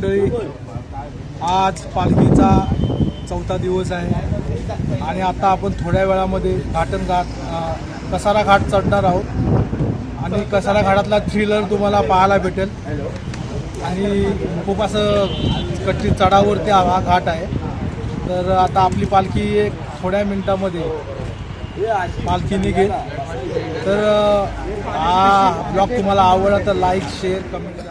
मंडळी, आज पालखीचा चौथा दिवस आहे आणि आता आपण थोड्या वेळामध्ये घाटन घाट कसारा घाट चढणार आहोत आणि कसारा घाटातला थ्रिलर तुम्हाला पाहायला भेटेल आणि खूप असं कठीण चढावरती हा घाट आहे. तर आता आपली पालखी एक थोड्या मिनिटामध्ये पालखी निघेल. तर हा ब्लॉग तुम्हाला आवडला तर लाईक, शेअर, कमेंट करा.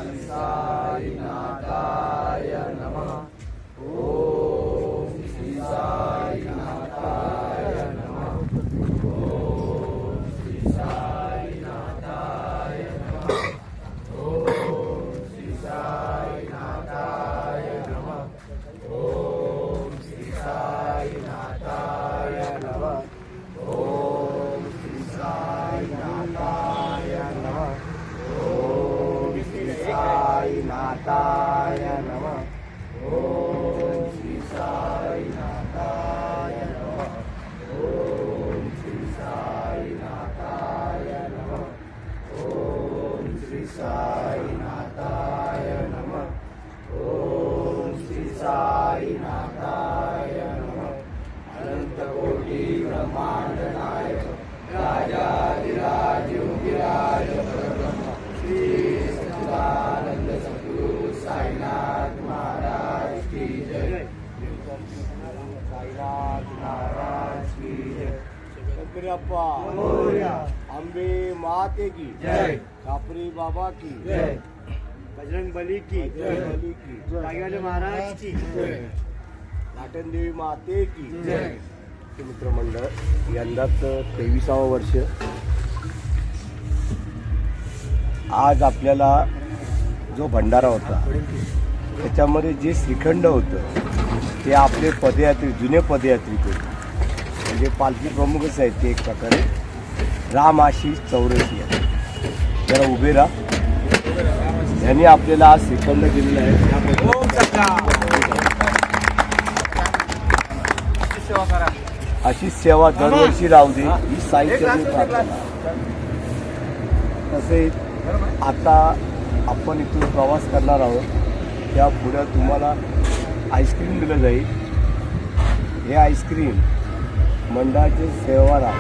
नाथाय नमः. ओम श्री साई नाथाय नमः. ओम श्री साई नाथाय नमः. ओम श्री साई नाथाय नमः. ओम श्री साई नाथाय नमः. अनंत कोटी ब्रह्मांड नायक राजाधिराज योगिराज परब्रह्म श्री सच्चिदानंद सद्गुरु साईनाथ महाराज की जय. साईनाथ महाराज की जय. शंकरप्पा मोरया. अंबे माते की जय. कापरी बाबा की जय. बजरंग बली की जय. नागेवाले महाराज की जय. घाटन देवी माते की जय. मित्रमंडळ, यंदाच 23वे वर्ष. आज आपल्याला जो भंडारा होता त्याच्यामध्ये जे श्रीखंड होतं ते आपले पदयात्री, जुने पदयात्रीकडे म्हणजे पालखी प्रमुखच आहेत ते एक प्रकारे. राम आशिष चौरसी जरा उभे राहा. यांनी आपल्याला आज श्रीखंड दिलेलं आहे. अशी सेवा दरवर्षी राहू दे ही साईचरणी प्रार्थना. तसेच आता आपण इथून प्रवास करणार आहोत. त्या पुढे तुम्हाला आईस्क्रीम दिलं जाईल. हे आईस्क्रीम मंडळाचे सेवादार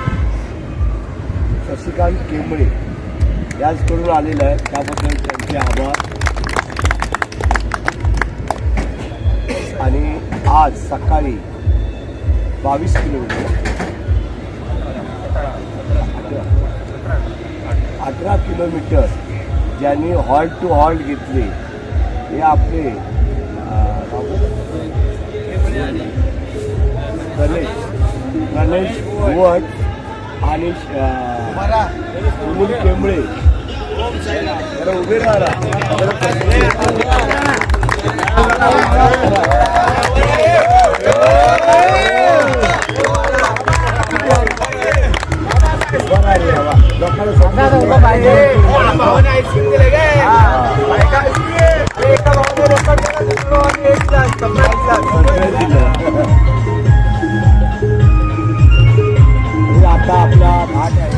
शशिकांत केंबळे याचकडून आलेलं आहे. त्याबद्दल त्यांचे आभार. आणि आज सकाळी 22 किलोमीटर 18 किलोमीटर ज्यांनी हॉल्ट टू हॉल्ट घेतले हे आपले गणेश भुवट आणि सुनील केंबळे. जरा उभे राहा. आता आपला घाट आहे.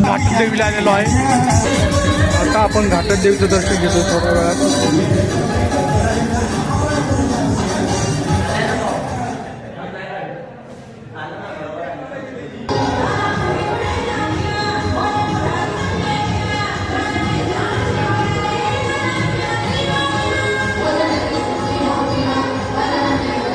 घाटदेवीला आलेलो आहे. आता आपण घाटदेवीचं दर्शन घेतो थोड्या वेळात.